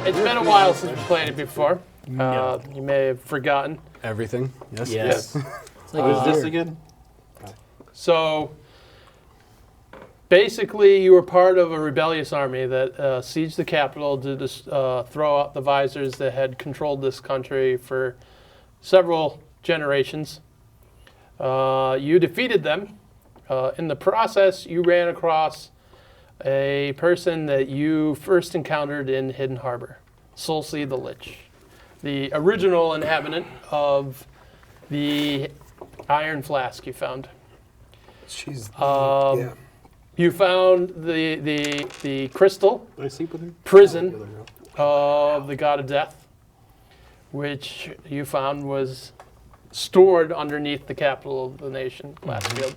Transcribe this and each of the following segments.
it's been a while since we played it before. You may have forgotten. Everything? Yes. What is this again? So, basically, you were part of a rebellious army that sieged the capital to throw out the visors that had controlled this country for several generations. You defeated them. In the process, you ran across a person that you first encountered in Hidden Harbor, Solsi the Lich, the original inhabitant of the iron flask you found. She's You found the crystal Did I sleep with her? prison of the god of death, which you found was stored underneath the capital of the nation, Glassfield.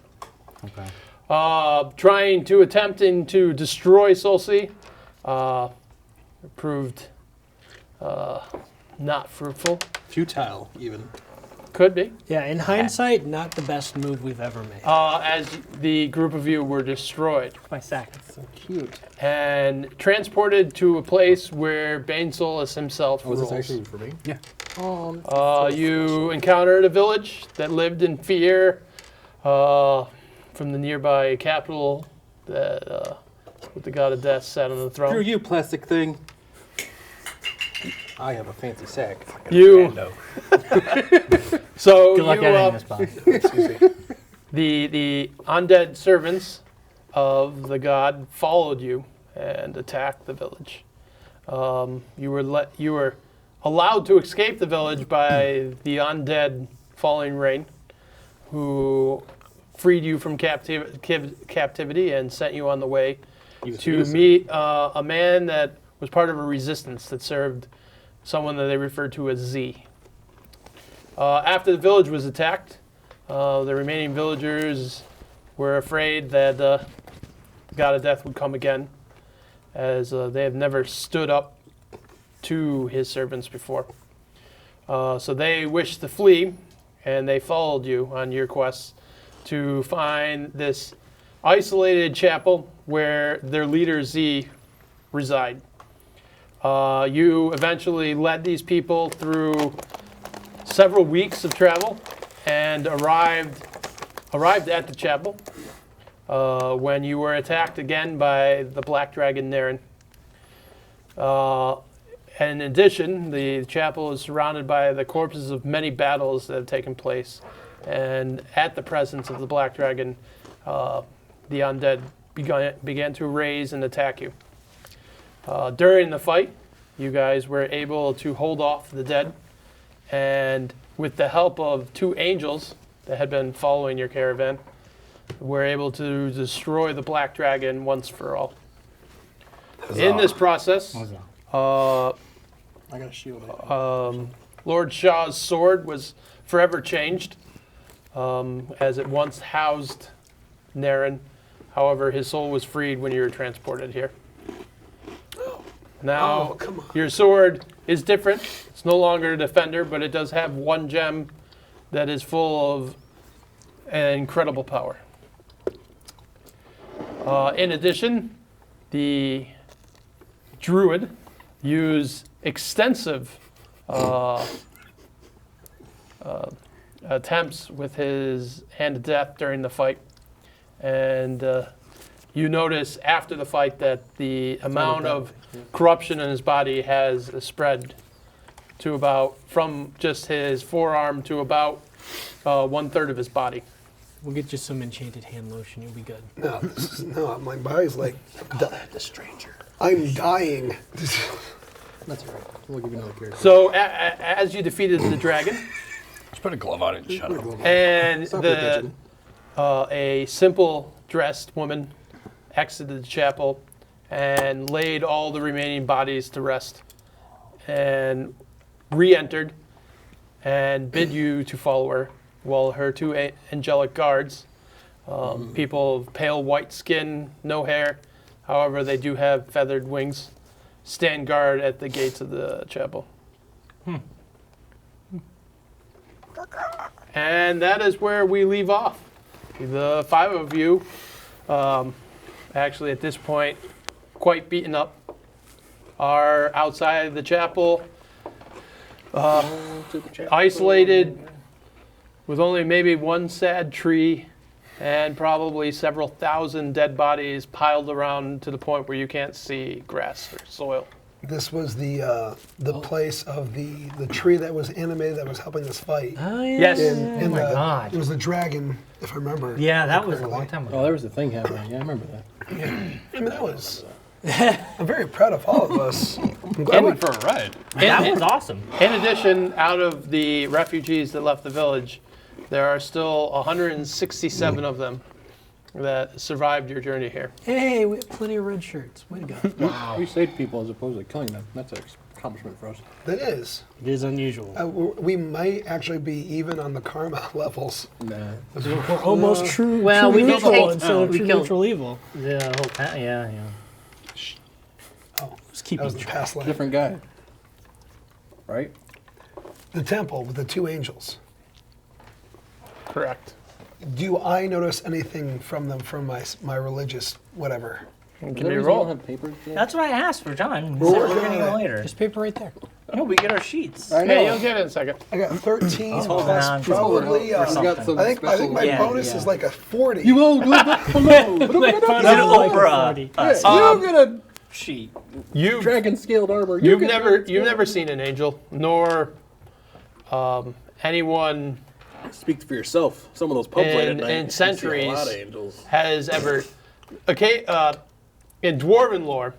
Okay. Attempting to destroy Solsi proved not fruitful. Futile, even. Could be. Yeah, in hindsight, not the best move we've ever made. As the group of you were destroyed My sack. So cute. and transported to a place where Bane Solus himself Was rules. this actually for me? Yeah. You encountered a village that lived in fear from the nearby capital that with the god of death sat on the Screw throne. you, plastic thing. I have a fancy sack. You so Good luck you, editing this, boss. the undead servants of the god followed you and attacked the village. You were allowed to escape the village by the undead falling rain, who freed you from captivity and sent you on the way to meet a man that was part of a resistance that served someone that they referred to as Z. After the village was attacked, the remaining villagers were afraid that the god of death would come again, as they have never stood up to his servants before. So they wished to flee, and they followed you on your quests to find this isolated chapel where their leader Z reside. You eventually led these people through several weeks of travel and arrived at the chapel when you were attacked again by the Black Dragon Naren. And in addition, the chapel is surrounded by the corpses of many battles that have taken place. And at the presence of the Black Dragon, the undead began to raise and attack you. During the fight, you guys were able to hold off the dead, and with the help of two angels that had been following your caravan, were able to destroy the Black Dragon once for all. In this process, I got a shield. Lord Shah's sword was forever changed, as it once housed Naren. However, his soul was freed when you were transported here. Now, your sword is different. It's no longer a defender, but it does have one gem that is full of incredible power. In addition, the druid used extensive attempts with his hand of death during the fight. And you notice after the fight that the amount of corruption in his body has spread to about, from just his forearm to about 1/3 of his body. We'll get you some enchanted hand lotion. You'll be good. No, this is, no, my body's like, The stranger. I'm dying. That's all right. We'll give you another character. So as you defeated the dragon, Just put a glove on it and shut up. and Stop your the attention. a simple dressed woman exited the chapel and laid all the remaining bodies to rest, and re-entered and bid you to follow her, while her two angelic guards, people of pale white skin, no hair, however they do have feathered wings, stand guard at the gates of the chapel. And that is where we leave off. The five of you, actually at this point, quite beaten up, are outside the chapel, isolated, with only maybe one sad tree and probably several thousand dead bodies piled around to the point where you can't see grass or soil. This was the place of the tree that was animated that was helping us fight. Oh, yeah. Yes. In my the- God. It was the dragon, if I remember. Yeah, that was a long time ago. Oh, there was a thing happening. Yeah, I remember that. I mean, that was. I'm very proud of all of us. I'm glad And we Went for a ride. That was awesome. In addition, out of the refugees that left the village, there are still 167 of them that survived your journey here. Hey, we have plenty of red shirts. Way to go. We saved people as opposed to killing them. That's an accomplishment for us. That is. It is unusual. We might actually be even on the karma levels. Nah. We're almost true, Well, true we did neutral take- instead of we true killed- neutral evil. The whole town, yeah. Oh, Just that keeping was the track. past life. Different guy. Right? The temple with the two angels. Correct. Do I notice anything from them from my religious whatever? Give Is me that a reason we roll. don't have papers yet? That's what I asked for, John. We're We're working getting on it it. later. There's paper right there. No, we get our sheets. I Yeah, know. you'll get it in a second. I got 13 holding plus on to probably. or I something. some think special- my Yeah, bonus yeah. is like a 40. You will go back below. Is it Like Oprah? 40. You get a Sheet. You've dragon scaled armor. You've never seen an angel, nor anyone Speak for yourself. Some of those pubs late at in, night. in you see a lot centuries of angels. has ever. Okay, in dwarven lore,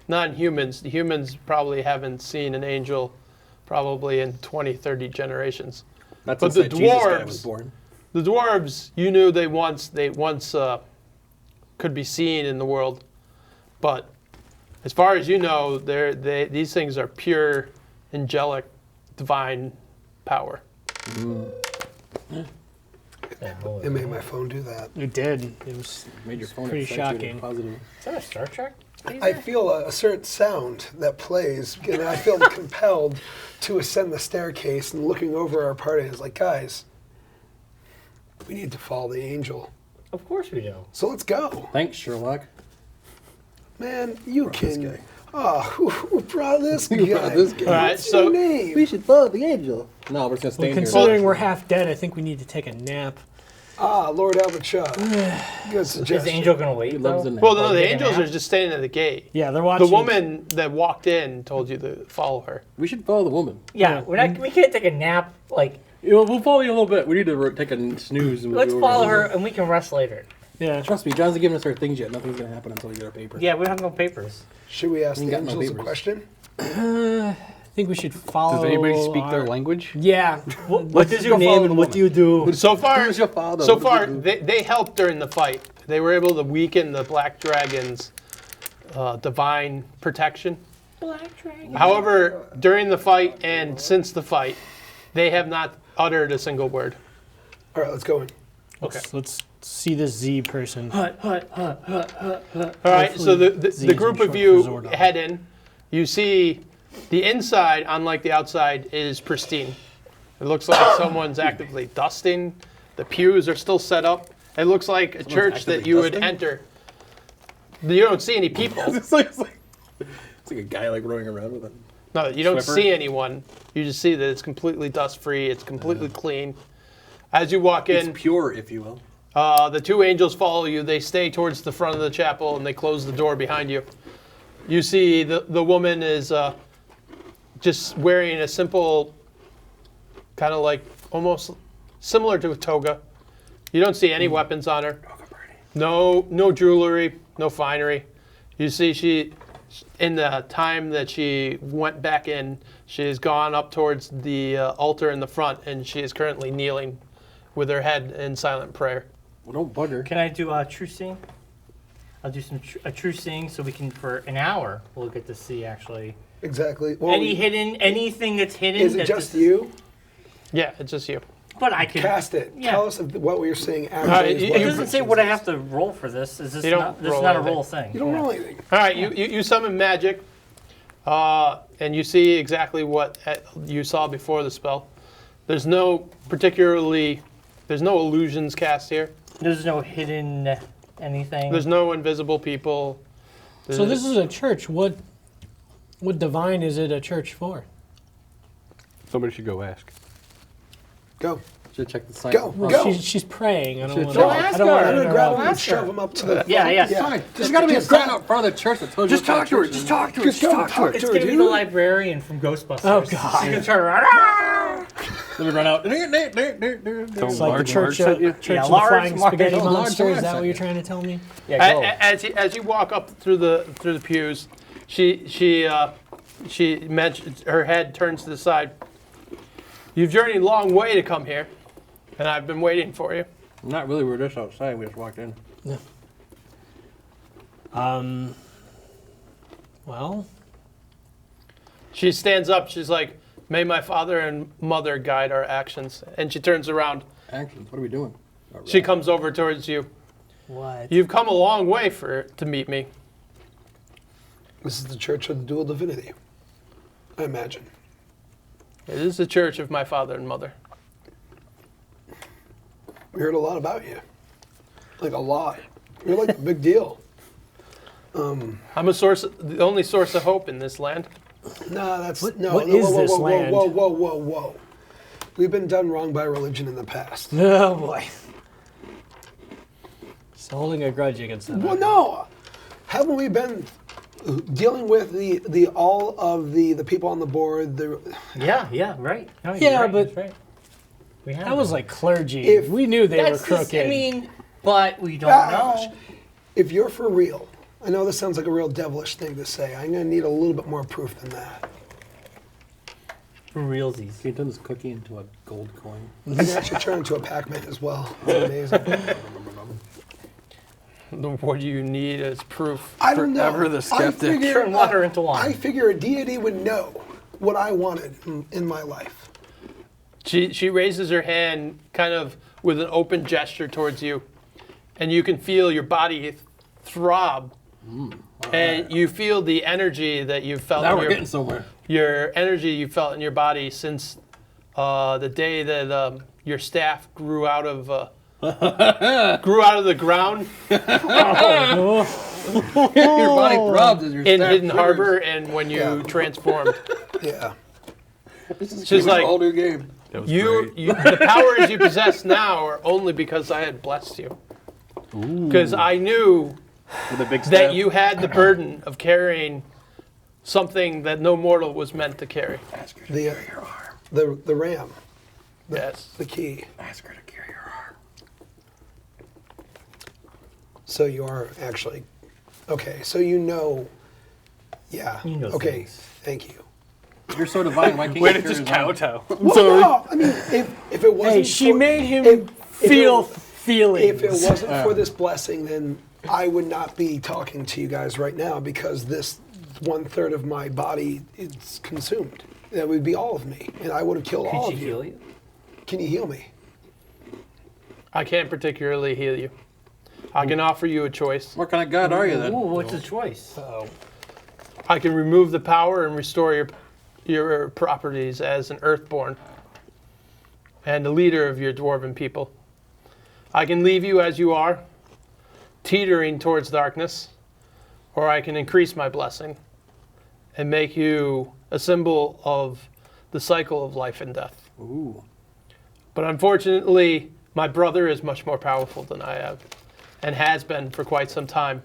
not in humans. The humans probably haven't seen an angel, probably in 20, 30 generations. That's But the inside Jesus guy dwarves- was born. The dwarves, you knew they once could be seen in the world, but as far as you know, these things are pure, angelic, divine power. It made my phone do that. It did. It was Made your phone pretty excite you to shocking. Positive. Is that a Star Trek? I feel a certain sound that plays, and I feel compelled to ascend the staircase and looking over our party. It's like, guys, we need to follow the angel. Of course we do. So let's go. Thanks, Sherlock. Man, you this can. guy. Oh, who brought this guy? Who brought this guy? All right, What's so your name? should follow the angel. No, we're just gonna stay Well, in here. considering we're half dead, I think we need to take a nap. Lord Albert Shaw. Good Is suggestion. the angel going to wait, He loves though? the nap. well, no, the take a angels nap? are just standing at the gate. Yeah, they're watching. The woman that walked in told you to follow her. We should follow the woman. Yeah, we can't take a nap. Like, We'll follow you a little bit. We need to take a snooze. And let's we'll follow her and we can rest later. Yeah. Trust me, John's not giving us our things yet. Nothing's gonna happen until we get our paper. Yeah, we don't have no papers. Should we ask We the ain't got no angels a papers. question? I think we should follow. Does anybody speak their our- language? Yeah. What is your go follow name the and what do you do? So far, Who's your father? so What does far, he do? they helped during the fight. They were able to weaken the black dragon's divine protection. Black dragon. However, during the fight and since the fight, they have not uttered a single word. All right, let's go in. Okay. Let's see this Z person. All right, so the Z is group in of short you for Zordon. head in. You see the inside, unlike the outside, is pristine. It looks like someone's actively dusting. The pews are still set up. It looks like a church that actively you would dusting? enter. You don't see any people. It's like a guy like running around with a. No, you don't Swiffer? see anyone. You just see that it's completely dust-free. It's completely clean. As you walk in, It's pure, if you will. the two angels follow you. They stay towards the front of the chapel and they close the door behind you. You see the woman is just wearing a simple, kind of like almost similar to a toga. You don't see any weapons on her. No jewelry, no finery. You see she, in the time that she went back in, she has gone up towards the altar in the front and she is currently kneeling with her head in silent prayer. Well, don't bug her. Can I do a true seeing? I'll do a true seeing so we can, for an hour, we'll get to see actually Exactly. Well, anything that's hidden. is it that just this- you? Yeah, it's just you. But I can. Cast it. Yeah. Tell us if what we're seeing It actually is what It our doesn't say predictions what I is. have to roll for this. Is this You don't not? This is roll not a anything. roll thing. You don't Yeah. roll anything. All right, you summon magic, and you see exactly what you saw before the spell. There's no illusions cast here. There's no hidden anything. There's no invisible people. So this is a church. What What divine is it a church for? Somebody should go ask. Go. Should check the sign. Go. Well, Go. she's praying. I don't Should want Go to. ask I don't her. want I'm to gonna grab him interrupt. and shove him up to the. Yeah, yeah. Yeah. There's got to be a sign out front of the church that tells you Just talk to her. Just talk to her. Just go talk to It's her, gonna be the dude. librarian from Ghostbusters. Oh, God. She's gonna turn around. "Ah!" Let me run out. It's like the church, sent you? church of the Large Flying Marge. Spaghetti Oh, Large Monster. Is Marge that sent what you're you. trying to tell me? Yeah, go. As you walk up through the pews, she mentions, her head turns to the side. You've journeyed a long way to come here, and I've been waiting for you. Not really. We're just outside. We just walked in. Well, She stands up. She's like, "May my father and mother guide our actions." And she turns around. Actions. What are we doing? She comes over towards you. What? You've come a long way to meet me. This is the Church of the Dual Divinity, I imagine. It is the church of my father and mother. We heard a lot about you. Like a lot. You're like a big deal. I'm the only source of hope in this land. No, that's What no. is whoa, this whoa, land? Whoa, whoa, whoa, whoa. We've been done wrong by religion in the past. oh boy. Just holding a grudge against them. Well, no. Haven't we been dealing with the all of the people on the board? Yeah, right. No, you're Yeah, right, but that's right. We have That was them. like clergy. If- We knew they were That's crooked. just, I mean, but we don't Gosh. know. If you're for real, I know this sounds like a real devilish thing to say. I'm going to need a little bit more proof than that. For realsies. Can you turn this cookie into a gold coin? I can actually turn into a Pac-Man as well. That's amazing. What do you need as proof? I don't know. Forever the skeptic. Turn water into wine. I figure a deity would know what I wanted in my life. She raises her hand kind of with an open gesture towards you, and you can feel your body throb. And you feel the energy that you've felt Now in we're getting somewhere. your energy you felt in your body since the day that your staff grew out of the ground Your body throbs as your in staff Hidden quivers. Harbor and when you transformed. Yeah. This is She's like, a whole new game. That was You, great. the powers you possess now are only because I had blessed you. Because I knew With a big that staff. you had the burden of carrying something that no mortal was meant to carry. The ram, Yes. the key. Ask her to carry your arm. So you are actually okay. So you know. Yeah. You know okay. things. Thank you. You're so divine. Why can't Way you to carry just his arm? kowtow. Well, no. I mean, if it wasn't. Hey, she for- made him if feel it- feelings. If it wasn't for this blessing, then I would not be talking to you guys right now because this 1/3 of my body is consumed. That would be all of me, and I would have killed all Could of she you. heal you? Can you heal me? I can't particularly heal you. I can offer you a choice. What kind of god are you then? Ooh, what's the choice? I can remove the power and restore your properties as an earthborn and the leader of your dwarven people. I can leave you as you are, teetering towards darkness, or I can increase my blessing and make you a symbol of the cycle of life and death. Ooh. But unfortunately, my brother is much more powerful than I am and has been for quite some time.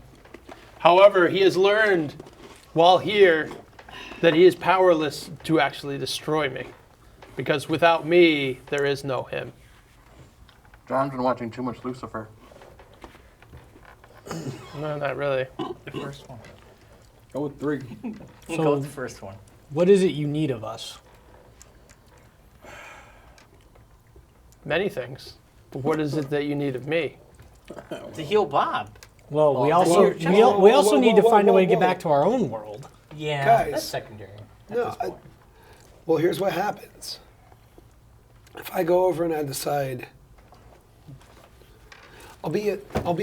However, he has learned while here that he is powerless to actually destroy me because without me, there is no him. John's been watching too much Lucifer. No, not really. The first one. Go with 3. We'll So- go with the first one. What is it you need of us? Many things. But what is it that you need of me? To heal Bob. Well, we Well, also whoa, we, al- we whoa, also whoa, need to whoa, find a whoa, way to get whoa. back to our own world. Yeah, Guys. that's secondary. At No, this point. well, here's what happens. If I go over and I decide I'll be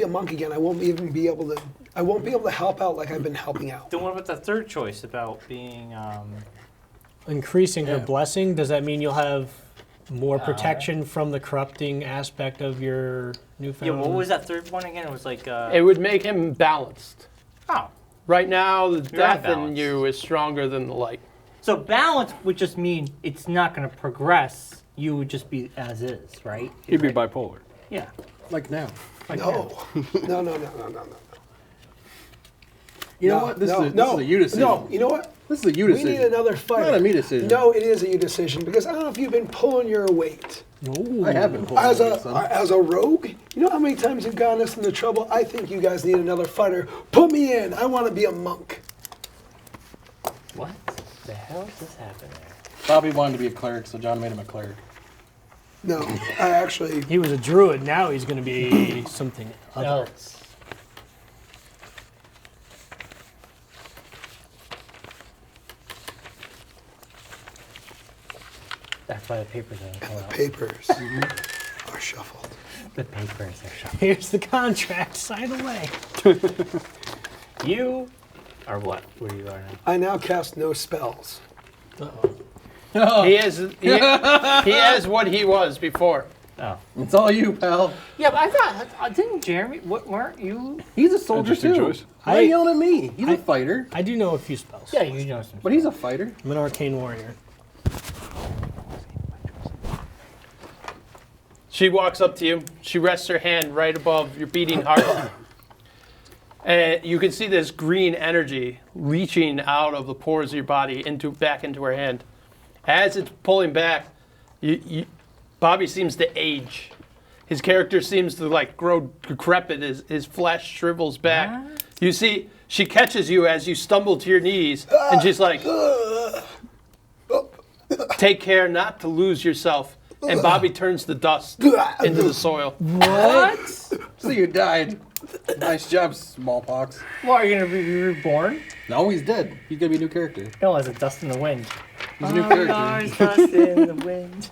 a monk again, I won't even be able to. I won't be able to help out like I've been helping out. Then what about the third choice about being? Increasing her Yeah. blessing, does that mean you'll have more protection from the corrupting aspect of your Yeah, newfound? what was that third one again? It was like. It would make him balanced. Oh, Right now, the You're out of death in balance. you is stronger than the light. So balance would just mean it's not going to progress. You would just be as is, right? He'd be Right? bipolar. Yeah. Like now. Like No. No, no, no, no, no, no. You know No, what? This no, is no, a you decision. No, you know what? This is a you We decision. need another fighter. Not a me decision. No, it is a you decision because I don't know if you've been pulling your weight. I have been pulling As weight, son. a rogue, you know how many times you've gotten us into trouble? I think you guys need another fighter. Put me in. I want to be a monk. What the hell is this happening? Bobby wanted to be a cleric, so John made him a cleric. No, I actually. He was a druid. Now he's going to be something other. Else. That's why the papers are coming out. Papers are shuffled. The papers are shuffled. Here's the contract. Sign away. You are what? What are you are now? I now cast no spells. He has what he was before. Oh. It's all you, pal. Yeah, but I thought, didn't Jeremy, what, weren't you? He's a soldier Interesting too. choice. Why are you yelling at me? He's a fighter. I do know a few spells. Yeah, you know some. But he's a fighter. I'm an arcane warrior. She walks up to you. She rests her hand right above your beating heart. And you can see this green energy leaching out of the pores of your body back into her hand. As it's pulling back, Bobby seems to age. His character seems to like grow decrepit. His flesh shrivels back. You see, she catches you as you stumble to your knees, and she's like, "Take care not to lose yourself." And Bobby turns the dust into the soil. What? So you died. Nice job, smallpox. Well, are you going to be reborn? No, he's dead. He's gonna be a new character. No, as a dust in the wind. He's a new character. Dust in the wind.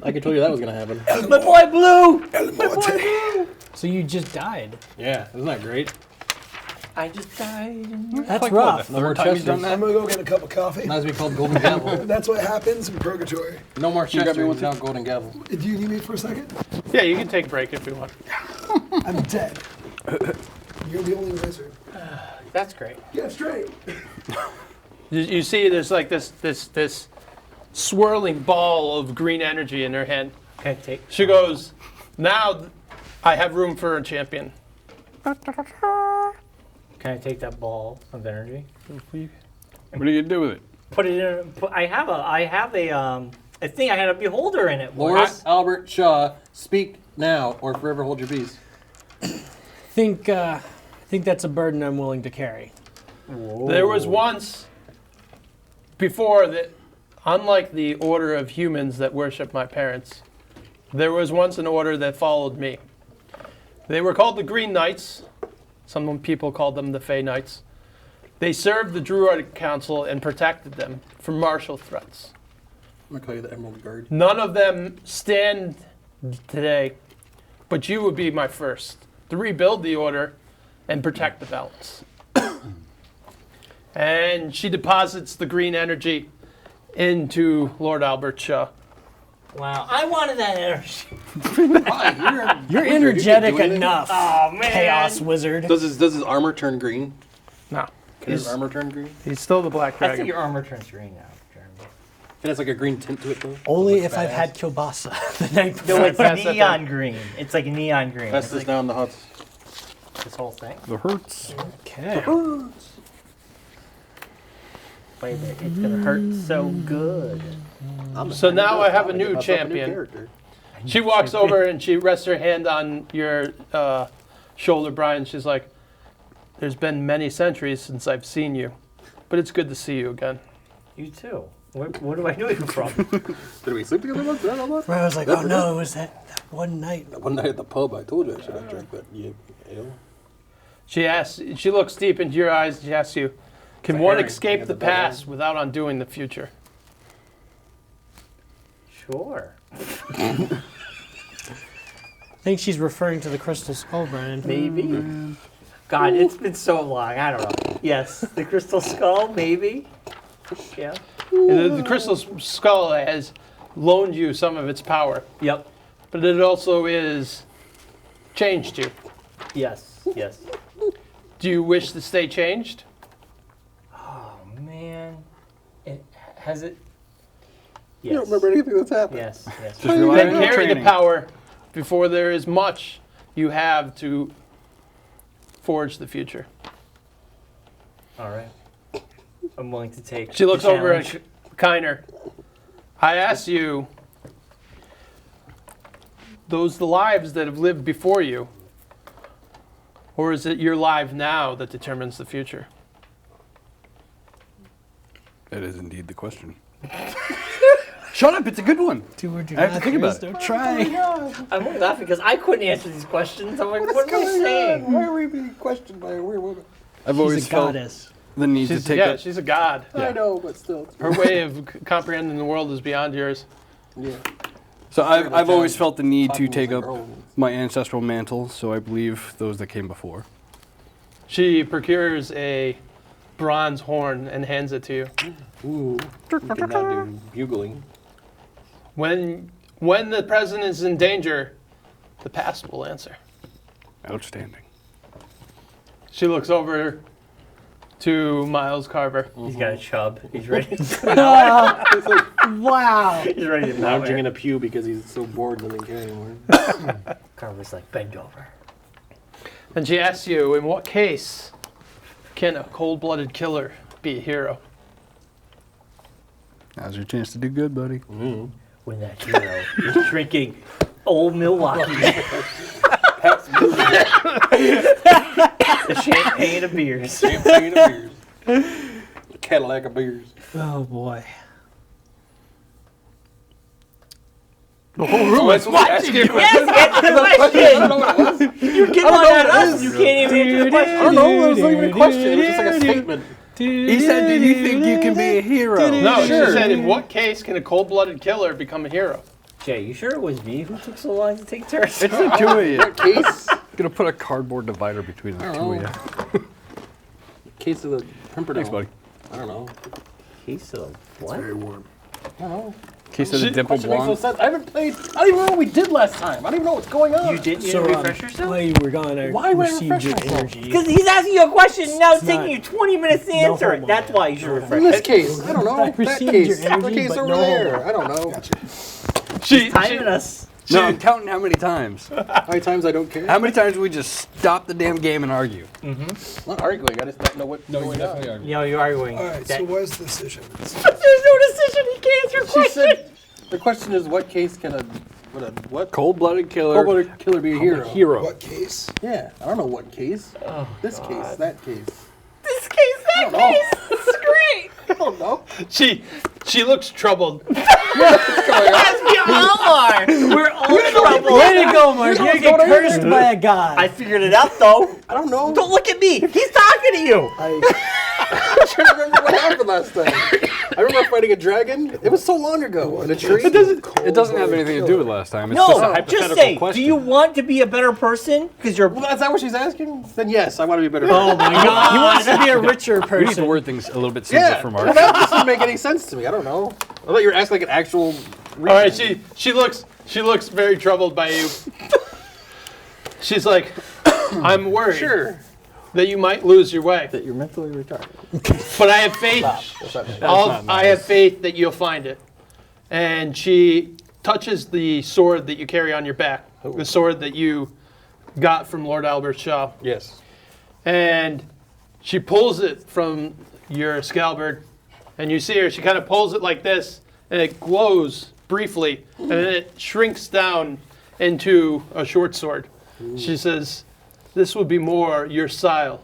I can tell you that was gonna happen. My boy Blue! El Morte. So you just died. Yeah, isn't that great? I just died. That's Like, rough. No more Third time he's done chestnuts. I'm gonna go get a cup of coffee. Not as we called golden gavel. That's what happens in purgatory. No more You got me chestnuts one without golden gavel. Do you need me for a second? Yeah, you can take a break if you want. I'm dead. You're the only wizard. That's great. Get straight. You see, there's like this swirling ball of green energy in her hand. Okay, take. She goes, "Now I have room for a champion." Can I take that ball of energy? What are you gonna do with it? Put it in. I have a thing. I had a beholder in it. Lawrence Albert Shaw, speak now or forever hold your peace. think that's a burden I'm willing to carry. There was once before that, unlike the order of humans that worship my parents, there was once an order that followed me. They were called the Green Knights. Some people called them the Fey Knights. They served the Druidic Council and protected them from martial threats. I'm gonna call you the Emerald Guard. None of them stand today, but you would be my first to rebuild the order and protect the balance. And she deposits the green energy into Lord Albert Shaw. Wow, I wanted that energy. Why? You're energetic doing it? enough, Oh man. Chaos Wizard. Does his armor turn green? No, Can his he's, armor turn green? he's still the Black I Dragon. think your armor turns green now, Jeremy. It has like a green tint to it though. Only Looks if I've badass. had kielbasa the night No, before. it's pass that neon green. It's like neon green. Pass It's this like down the huts. this whole thing. The hurts. Okay. Wait, it's gonna hurt so good. So now I have a new champion. character. She walks over and she rests her hand on your shoulder, Brian. She's like, "There's been many centuries since I've seen you, but it's good to see you again." You too. Where do I know you from? Did we sleep together once? I Where I was like, oh no, it was that one night. One night at the pub, I told you I should have drank that ale. She looks deep into your eyes and she asks you, "Can It's a one herring. escape Yeah, the the belly. past without undoing the future?" Sure. I think she's referring to the crystal skull, Brian. Maybe. God, it's been so long. I don't know. Yes, the crystal skull, maybe. Yeah. And the crystal skull has loaned you some of its power, Yep. but it also is changed you. Yes. Yes. Do you wish to stay changed? Has it? You Yes. don't remember anything that's happened. Yes. Yes. Just rely Then on your carry the training. power before there is much you have to forge the future. All right. I'm willing to take. She looks the over at challenge. Kiner. I ask you, those the lives that have lived before you, or is it your life now that determines the future? That is indeed the question. Shut up! It's a good one. Do or do I have not, to think about Chris, it. don't try. I'm only laughing because I couldn't answer these questions. I'm like, what am I saying? Why are we being questioned by a weird woman? I've always She's a felt goddess. the need to take up. She's a god. I know, but still. Her way of comprehending the world is beyond yours. Yeah. So I've always felt the need to Talking take was up a girl. my ancestral mantle. So I believe those that came before. She procures a bronze horn and hands it to you. Ooh. We can now do bugling. When the president is in danger, the past will answer. Outstanding. She looks over to Miles Carver. He's got a chub. He's ready. Wow. He's ready to Lounging in a pew because he's so bored and doesn't care anymore. Carver's like, bend over. And she asks you, in what case can a cold-blooded killer be a hero? Now's your chance to do good, buddy. When that hero is drinking Old Milwaukee. The champagne of beers. Champagne of beers. Cadillac of beers. Oh boy. Who's watching you? Yes, answer the question. You get one on us. You can't even answer the question. I don't know. It was not even a question. It was just like a statement. He said, "Do you think you can be a hero?" No, Sure. she said, in what case can a cold-blooded killer become a hero? Jay, you sure it was me who took so long to take turns? It's the two of you. Case. Gonna put a cardboard divider between the two of you. Case of the Pimpernel. Thanks, buddy. I don't know. Case of what? Very warm. I don't know. Case of the dimple Question makes no blonde. sense. I haven't played. I don't even know what we did last time. I don't even know what's going on. You didn't So, refresh yourself? while you were gone, I Why would I received refresh your myself? energy. Because he's asking you a question and now it's It's taking not- you 20 minutes to No answer it. homo. That's why you should refresh In this it. case, I don't know. I That received case. your energy, The case but over no there. homo. I don't know. She, Timing us. No, I'm counting how many times. How many times I don't care? How many times do we just stop the damn game and argue? I'm not arguing. I just don't know what. No, you going definitely on. are. You know, you're arguing. All right, that- so what is the decision? There's no decision. He can't answer a She question. said the question is what case can what Cold-blooded killer. cold-blooded killer be a hero? Hero. What case? Yeah, I don't know what case. This case, that case. This case, that I don't know. case. This is great. I don't know. she looks troubled. As we all are. We're all in trouble. Way to go, Mark. You're what's getting going on cursed here. by a god. I figured it out though. I don't know. Don't look at me. He's talking to you. I'm trying to remember what happened last time. I remember fighting a dragon. It was so long ago in a tree. It doesn't have anything to do with last time. It's just a No, hypothetical just say, question. do you want to be a better person? Because you're. Well, is that what she's asking? Then yes, I want to be better. Oh my god. He wants to be a richer We need to person. word things a little bit simpler Yeah. for Well, Mark. that just doesn't make any sense to me. I don't know. I thought you were asking like an actual. All right, she looks very troubled by you. She's like, I'm worried Sure. that you might lose your way, That you're mentally retarded. but I have faith. What's that mean? I have faith that you'll find it. And she touches the sword that you carry on your back, the sword that you got from Lord Albert Shaw. Yes. And she pulls it from your scabbard, and you see her, she kind of pulls it like this, and it glows briefly, and then it shrinks down into a short sword. She says, this would be more your style,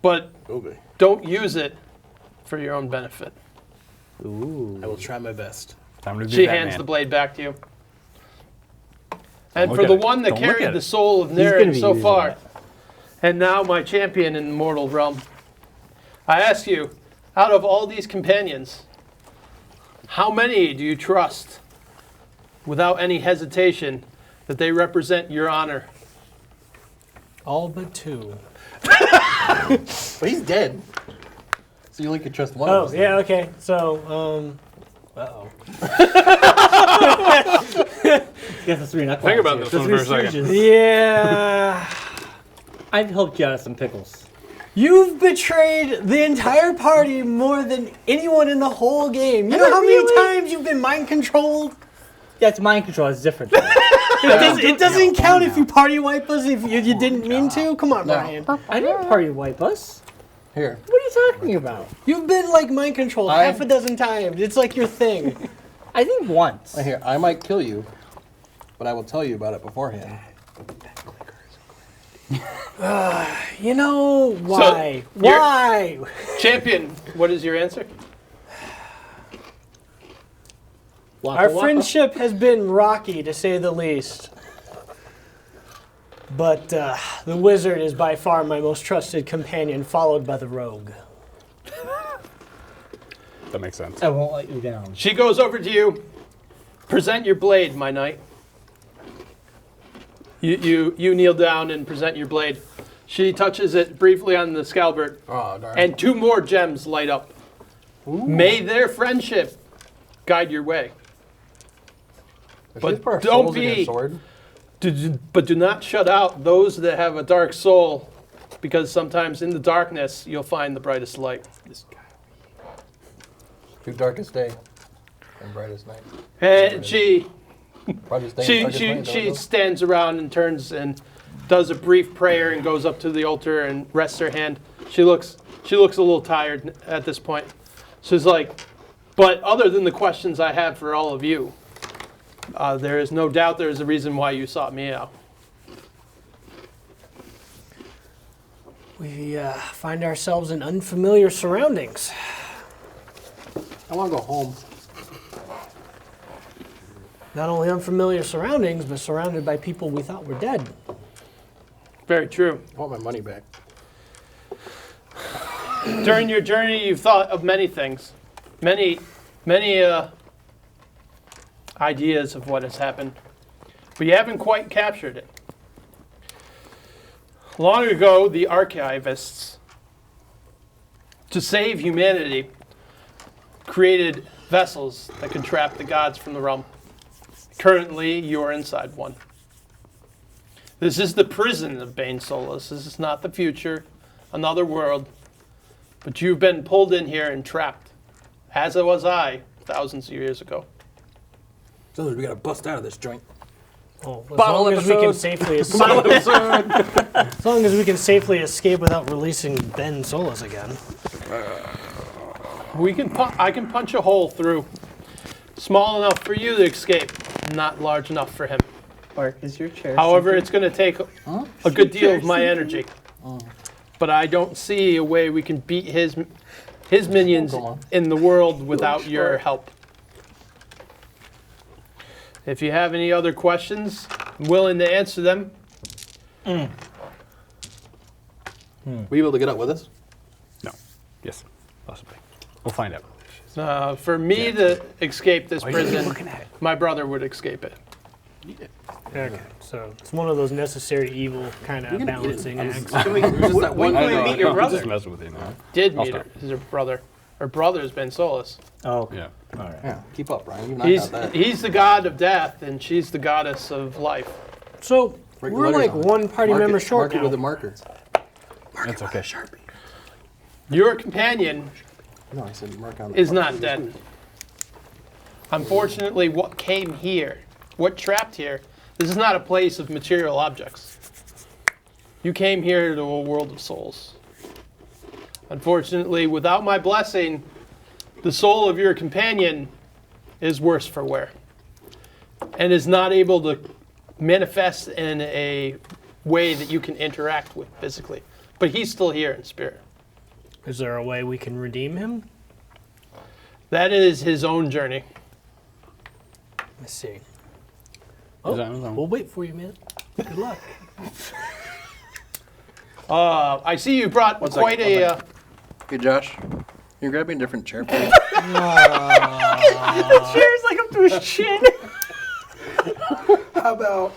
but Okay. don't use it for your own benefit. I will try my best. Time to be She that hands man. the blade back to you. And look for at the it. one that Don't look carried at the it. soul of gonna Naren be so using far, that. and now my champion in the mortal realm, I ask you, out of all these companions, how many do you trust without any hesitation that they represent your honor? All but two. But he's dead. So you only can trust one. of Oh, us. yeah, okay. So, uh-oh. Think about this one for a second. Yeah. I've helped you out of some pickles. You've betrayed the entire party more than anyone in the whole game. You know how many times you've been mind controlled? That's mind control. It's different. It doesn't count if you party wipe us if you didn't mean to. Come on, Brian. I didn't party wipe us. Here. What are you talking about? You've been like mind controlled half a dozen times. It's like your thing. I think once. Here, I might kill you, but I will tell you about it beforehand. You know why? So, you're- Why? Champion, what is your answer? Our friendship has been rocky, to say the least. But the wizard is by far my most trusted companion, followed by the rogue. That makes sense. I won't let you down. She goes over to you. Present your blade, my knight. You kneel down and present your blade. She touches it briefly on the scabbard, Oh, darn. and 2 more gems light up. May their friendship guide your way. but But don't don't be- be. Sword. But do not shut out those that have a dark soul, because sometimes in the darkness you'll find the brightest light. Through darkest day and brightest night. And she Brightest day She and darkest night, she don't stands around and turns and does a brief prayer and goes up to the altar and rests her hand. She looks a little tired at this point. She's like, but other than the questions I have for all of you, there is no doubt there is a reason why you sought me out. We find ourselves in unfamiliar surroundings. I want to go home. Not only unfamiliar surroundings, but surrounded by people we thought were dead. Very true. I want my money back. During your journey, you've thought of many things, many ideas of what has happened, but you haven't quite captured it. Long ago, the archivists, to save humanity, created vessels that could trap the gods from the realm. Currently, you are inside one. This is the prison of Bane Solus. This is not the future, another world. But you've been pulled in here and trapped, as was I, thousands of years ago. So we gotta bust out of this joint. Oh, as Bottle long as we can episode. safely escape. As long as we can safely escape without releasing Ben Solus again. I can punch a hole through. Small enough for you to escape, not large enough for him. Mark, is your chair? However, it's going to take a good deal of my energy. But I don't see a way we can beat his minions Go on. in the world without your help. If you have any other questions, I'm willing to answer them. Were you able to get up with us? No. Yes. Possibly. We'll find out. For me to escape this Why are you prison, looking at it? my brother would escape it. Okay, so it's one of those necessary evil kind of balancing acts. There's just that one. When can we meet your I'm brother? just messing with you now. Did I'll meet stop. his brother. Her brother's been Solus. Oh, okay. Yeah. All right. Yeah, keep up, Brian. You've knocked out that. He's the god of death, and she's the goddess of life. So Write your we're letters like on it. one party Mark member it. short Mark it with a now. marker. That's okay. Your companion No, I said mark on the is not dead. Unfortunately, what came here, what trapped here, this is not a place of material objects. You came here to a world of souls. Unfortunately, without my blessing, the soul of your companion is worse for wear and is not able to manifest in a way that you can interact with physically. But he's still here in spirit. Is there a way we can redeem him? That is his own journey. Let's see. Is that on? We'll wait for you, man. Good luck. I see you brought quite a... Hey, Josh. Can you grab me a different chair, please? The chair's like up to his chin. How about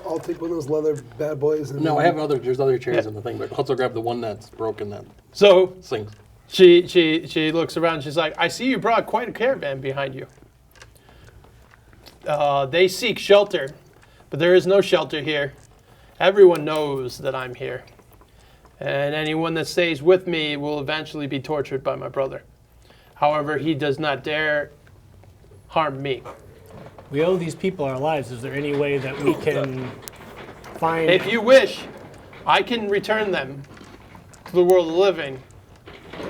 I'll take one of those leather bad boys and No, I have there's other chairs in the thing, but also grab the one that's broken that So sings. she looks around. She's like, I see you brought quite a caravan behind you. They seek shelter, but there is no shelter here. Everyone knows that I'm here. and anyone that stays with me will eventually be tortured by my brother. However, he does not dare harm me. We owe these people our lives. Is there any way that we can find... If you wish, I can return them to the world of the living.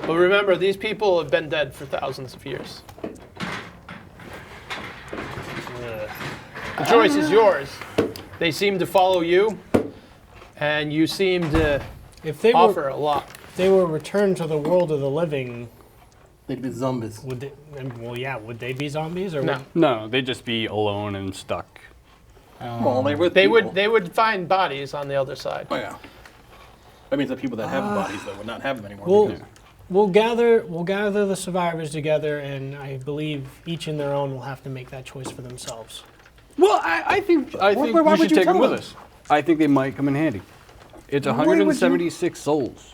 But remember, these people have been dead for thousands of years. The choice is yours. They seem to follow you, and you seem to if they offer were, a lot. if they were returned to the world of the living, They'd be zombies. would they, well, yeah, would they be zombies? Or No. would, No, they'd just be alone and stuck. Well, they They would find bodies on the other side. Oh yeah. That means the people that have bodies that would not have them anymore. Well, because- we'll gather the survivors together, and I believe each in their own will have to make that choice for themselves. Well, I think why we would should you take them tell with them? us. I think they might come in handy. It's Why would you- 176 souls.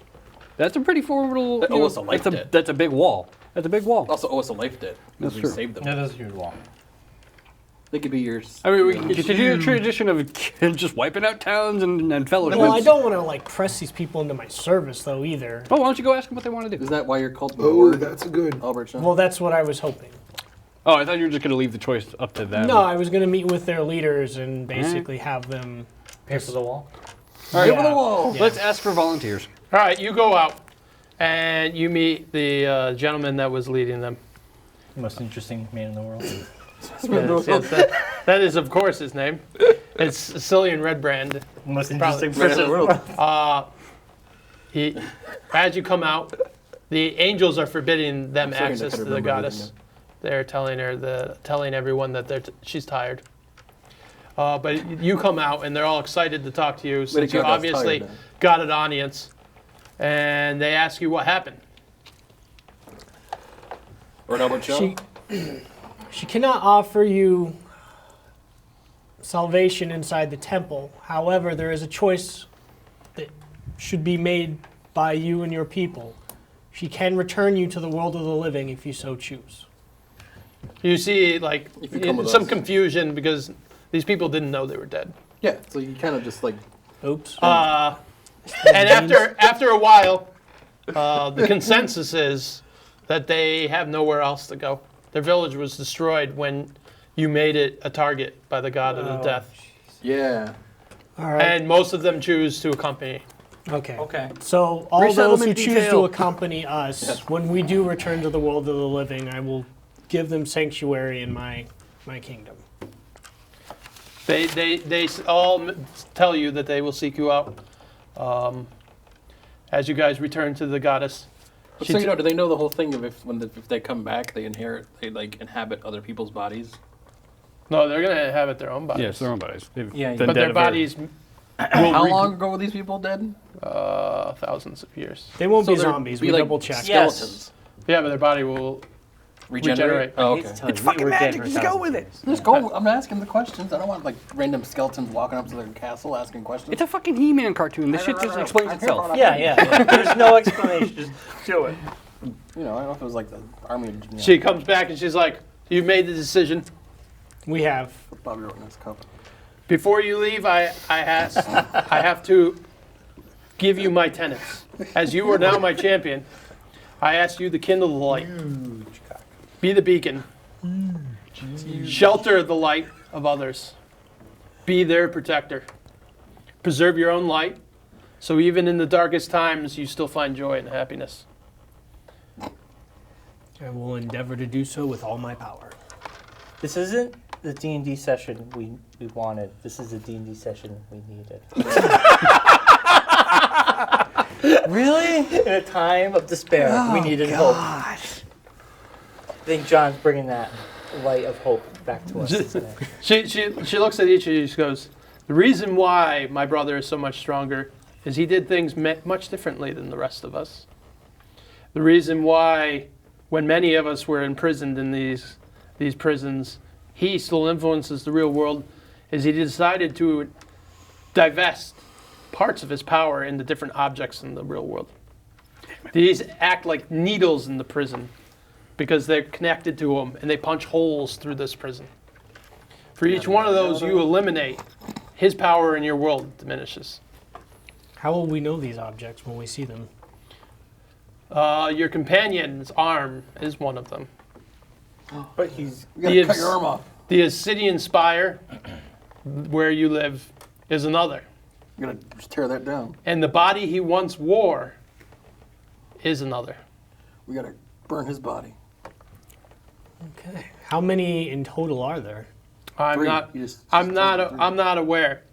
That's a pretty formidable. That you know, almost a life that's, debt. that's a big wall. That's a big wall. Also owe us a life debt. That's We true. saved them. That is a huge wall. They could be yours. I mean, we can continue the tradition of just wiping out towns and fellowships. Well, I don't want to like press these people into my service though either. Oh, why don't you go ask them what they want to do? Is that why you're called Oh, Lord, that's a good. Albert? Sean? Well, that's what I was hoping. Oh, I thought you were just going to leave the choice up to them. No, I was going to meet with their leaders and basically have them. Pay for the wall. All right, Yeah. Yeah. let's ask for volunteers. All right, you go out, and you meet the gentleman that was leading them. Most interesting man in the world. Yes, that is, of course, his name. It's Cillian Redbrand. Most Probably. interesting person in the world. As you come out, the angels are forbidding them sorry, I access to couldn't the remember goddess. They're telling her telling everyone that she's tired. But you come out, and they're all excited to talk to you since you God, that's obviously tired, man. got an audience. And they ask you what happened. Or Albert Sean? She cannot offer you salvation inside the temple. However, there is a choice that should be made by you and your people. She can return you to the world of the living if you so choose. You see, like, If you come with some us. confusion because these people didn't know they were dead. Yeah, so you kind of just like Oops. And after a while, the consensus is that they have nowhere else to go. Their village was destroyed when you made it a target by the god of the death. yeah. All right. And most of them choose to accompany. Okay. Okay. So all those who Resettlement choose to detail. accompany us, when we do return to the world of the living, I will give them sanctuary in my kingdom. They all tell you that they will seek you out as you guys return to the goddess. But She so t- you know, do they know the whole thing of if they come back, they like inhabit other people's bodies? No, they're gonna inhabit their own bodies. Yes, their own bodies. They've Yeah, been But dead their a very- bodies How long ago were these people dead? thousands of years. They won't So be they're- zombies. be We like double checked. Yeah. Skeletons. Yeah, but their body will regenerate. Oh, I hate okay. to tell you, we were dead for thousands of years. Just go. I'm asking the questions. I don't want like random skeletons walking up to their castle asking questions. It's a fucking He-Man cartoon. This shit just explains itself. Yeah. There's no explanation. Just do it. You know, I don't know if it was like the army. You know, She comes back and she's like, "You've made the decision. We have. Bobby wrote in his cup. Before you leave, I have to give you my tenets. As you are now my champion, I ask you to kindle the light. Be the beacon. Shelter the light of others. Be their protector. Preserve your own light, so even in the darkest times, you still find joy and happiness." I will endeavor to do so with all my power. This isn't the D&D session we wanted. This is the D&D session we needed. Really? In a time of despair, we needed hope. I think John's bringing that light of hope back to us today. She looks at each of you and she goes, "The reason why my brother is so much stronger is he did things much differently than the rest of us. The reason why, when many of us were imprisoned in these prisons, he still influences the real world, is he decided to divest parts of his power into different objects in the real world. These act like needles in the prison because they're connected to him and they punch holes through this prison. For each one of those you eliminate, his power in your world diminishes. How will we know these objects when we see them? Your companion's arm is one of them. But he's You gotta The cut your arm off. The Ascidian Spire, where you live, is another. You gotta just tear that down. And the body he once wore is another. We gotta burn his body. Okay. How many in total are there? I'm Three. not. You just I'm take not. three. I'm not aware.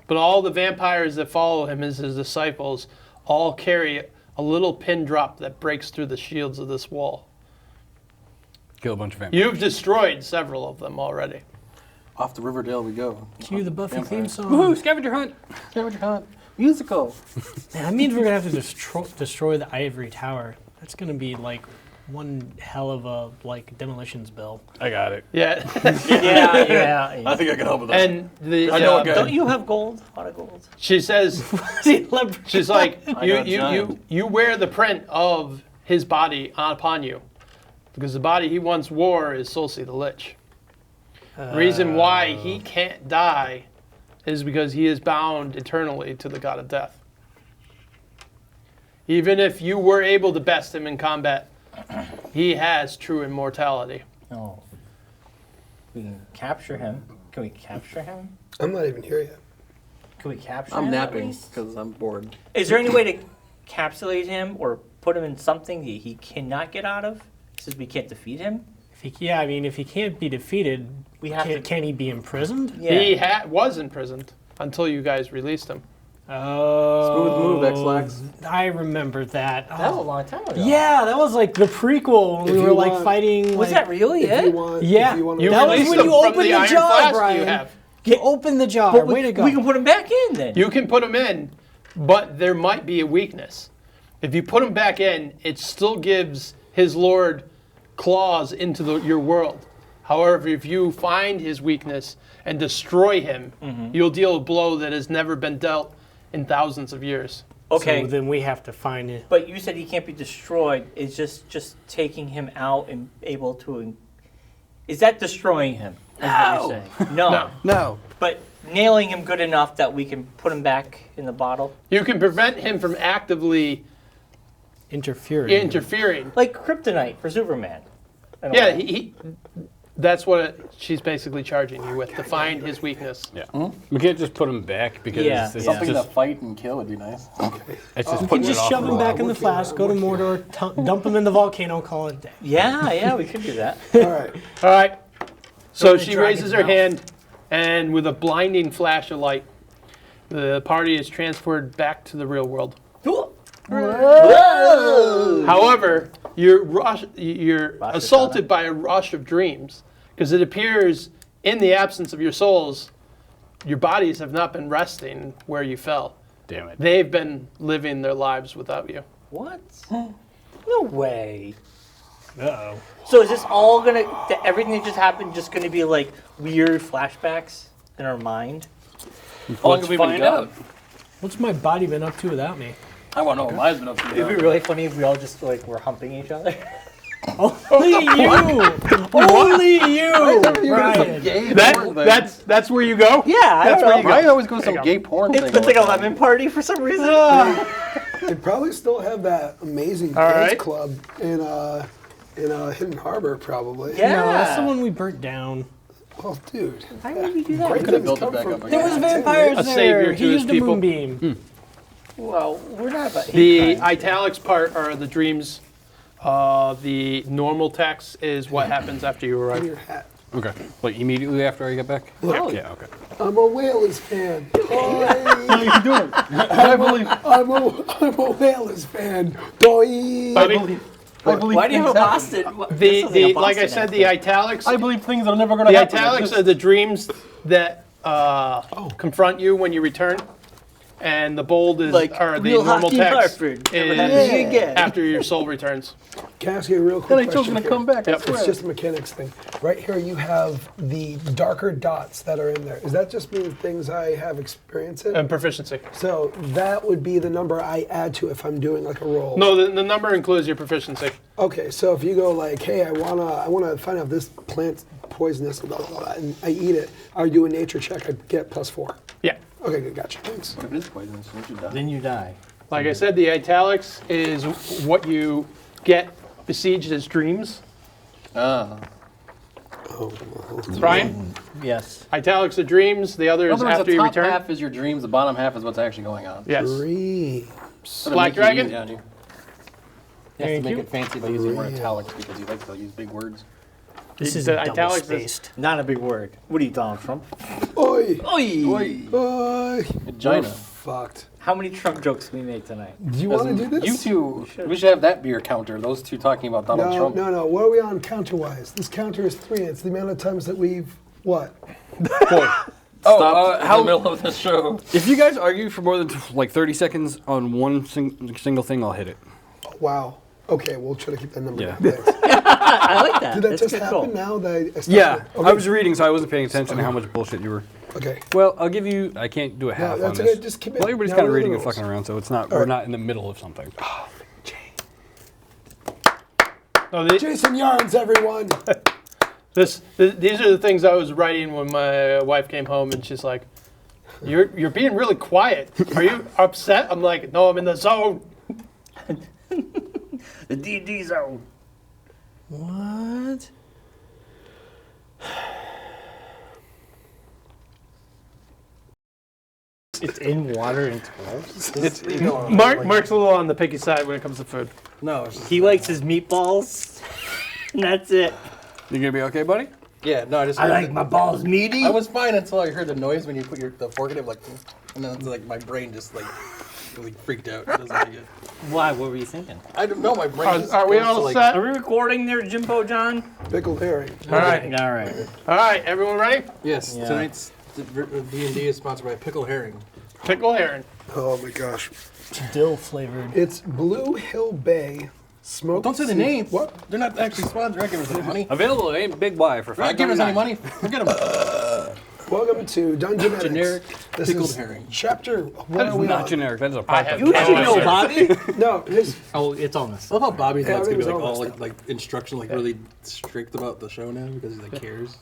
But all the vampires that follow him as his disciples all carry a little pin drop that breaks through the shields of this wall. Kill a bunch of vampires. You've destroyed several of them already. Off to Riverdale we go. Cue the Buffy theme Vampires. song. Woohoo! Scavenger hunt. Scavenger hunt. Musical. Man, that means we're gonna have to destroy the ivory tower. That's gonna be like one hell of a demolitions bill. I got it. Yeah. yeah. I think I can help with that. And the I know a guy. Don't you have gold? A lot of gold. she says, she's like, I got giant. you wear the print of his body upon you, because the body he once wore is Solsi the Lich. The reason why he can't die is because he is bound eternally to the god of death. Even if you were able to best him in combat, he has true immortality. No. We can capture him. Can we capture him? I'm not even here yet. Can we capture I'm him? at napping least? because I'm bored. Is there any way to encapsulate him or put him in something that he cannot get out of? Since we can't defeat him? If he can't be defeated, We have to. can he be imprisoned? Yeah. He was imprisoned until you guys released him. Oh, Smooth move, X-Lax. I remember that. That was a Oh. long time ago. Yeah, that was like the prequel when If we were you like want- fighting. Was like, that really If you it? want, Yeah. if you want You That was released when him you from opened the iron jar, flask Brian. You have. You opened the jar. But Way to go. we can put him back in then. You can put him in, but there might be a weakness. If you put him back in, it still gives his lord claws into your world. However, if you find his weakness and destroy him, you'll deal a blow that has never been dealt in thousands of years. Okay. So then we have to find it. But you said he can't be destroyed. Is just taking him out and able to. Is that destroying him? Is what you're saying? No. No. No. But nailing him good enough that we can put him back in the bottle? You can prevent him from actively Interfering. interfering. Like kryptonite for Superman. in a Yeah, way. that's what she's basically charging you with, to find his weakness. Yeah. We can't just put him back because Yeah. it's Something just, to fight and kill would be nice. it's just You can putting it just off. shove for him a while. back in the flask, go to Mordor, dump him in the volcano, call it a day. Yeah, we could do that. All right. All right. So the she dragon's raises her mouth. hand, and with a blinding flash of light, the party is transferred back to the real world. However, you're assaulted by a rush of dreams, because it appears in the absence of your souls, your bodies have not been resting where you fell. Damn it. They've been living their lives without you. What? No way. Uh-oh. So is this all gonna, everything that just happened just gonna be like weird flashbacks in our mind? How long have we been gone? What's my body been up to without me? I want to know what mine's been up to. It'd be really funny if we all just like were humping each other. Only you! Only you! Brian. That's where you go? Yeah, I That's don't where know. you I always go to some gay porn thing. It's like a lemon party for some reason. They probably still have that amazing All dance right. club in Hidden Harbor, probably. Yeah. No, that's the one we burnt down. Oh, dude. Why would we do that? Great Could have things built it come back from- up There was again. vampires A there. savior He to his used a people. moonbeam. Well, we're not about The hate crime. italics part are the dreams. The normal text is what happens after you In arrive. your hat. Okay. Like immediately after I get back? Oh. Yeah, okay. I'm a Whalers fan. How you doing? I believe. I'm a Whalers fan. Doi. I believe, Why do you have a Boston? This is the a like I Boston said, the accent. italics. I believe things that are never going to The happen. italics are the dreams that confront you when you return, and the bold is Like or the real normal hockey text Hartford. Never is happened to me again. after your soul returns. Can I ask you a real quick NHL's question? going to here? come back. I Yep. swear. It's just a mechanics thing. Right here, you have the darker dots that are in there. Does that just mean things I have experience in? And proficiency. So that would be the number I add to if I'm doing like a roll. No, the number includes your proficiency. Okay, so if you go like, hey, I wanna find out if this plant's poisonous, blah, blah, blah, and I eat it, I do a nature check, I get +4. Yeah. Okay, good, gotcha. Thanks. What if it is poisonous? Don't you die? Then you die. Like I said, the italics is what you get besieged as dreams. Ah. Brian, Yes. italics are dreams. The other In is other words, after the you top return. half is your dreams. The bottom half is what's actually going on. Yes. Dream. Sort of Black make it Dragon? easy on you. You have to Thank make you. it fancy by using more italics because he likes to use big words. This is The double italics is- spaced. Not a big word. What are you, Donald Trump? Oi! Oi! Oi! Vagina. Fucked. How many Trump jokes can we make tonight? Do you want to do this? You two, we should have that beer counter. Those two talking about Donald No, Trump. no. What are we on counter-wise? This counter is 3. It's the amount of times that we've, what? Stop in the middle of the show. If you guys argue for more than like 30 seconds on one single thing, I'll hit it. Oh, wow. Okay, we'll try to keep that number Yeah. down. Thanks. I like that. Did that That's just good happen call. now? That I Yeah, okay. I was reading, so I wasn't paying attention to how much bullshit you were. Okay. Well, I'll give you. I can't do a half No, on that's this. okay. Just keep it. Well, everybody's now kind of we're in reading the and rules. fucking around, so it's not. All We're right. not in the middle of something. No, Jason Yarns, everyone. these are the things I was writing when my wife came home, and she's like, "You're being really quiet. Are you upset?" I'm like, "No, I'm in the zone." The D&D zone. What? It's in water and it's Mark's a little on the picky side when it comes to food. No, it's just, He likes his meatballs, and that's it. You gonna be okay, buddy? yeah, no, I just. I heard like the- my balls meaty. I was fine until I heard the noise when you put the fork in it, like, and then it's like my brain just like really freaked out. It doesn't like it. Why? What were you thinking? I don't know. My brain. just Are we goes to, all like, set? Are we recording there, Jimbo John? Pickled herring. All right, All right. all right. Everyone ready? Yes, Yeah. tonight's D&D is sponsored by Pickle Herring. Pickle herring. Oh my gosh. Dill flavored. It's Blue Hill Bay smoked. Don't say the sea- name. What? They're not actually sponsored. They're not giving us any money. Available at Big Y for They're not giving us any $5.99. money. Forget them. Welcome to Dungeon Generic This pickled is herring. chapter. What are we Not on? generic. That's a I pop. have You should know, answer. Bobby. No, his, Oh, it's on this. I love how Bobby's Yeah, gonna be like everything's all almost like instruction, like really strict about the show now because he like cares.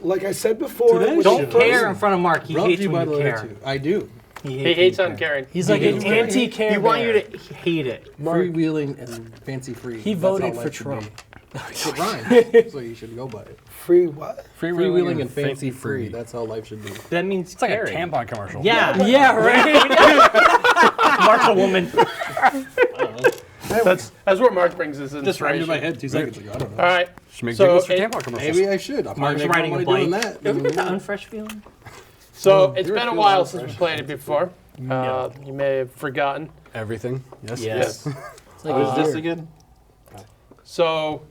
like I said before. Today with show. the Don't first- care in front of Mark. He Brought hates to you by when the you letter care. two. I do. He hates when on you care. caring. He's like an anti-care. He want you bear. to hate it. Freewheeling and fancy free. He That's voted how for life should Trump. be. It rhymes, so you should go by it. Free what? Freewheeling and fancy free. That's how life should be. That means It's like a caring. tampon commercial. Yeah, yeah, right. Mark's a woman. That's where Mark brings his Just rhymed in inspiration. my head 2 seconds ago. I don't know. All right. Should make So jingles for it- tampon commercials. Maybe I should. I'm Mark's probably riding making a more money doing bike. that. Ever get the unfresh feeling? So it's you're been a feeling while fresh. since we played it before. You may have forgotten. Everything. Yes. Yes. Yes. It's like What a is this year. again? So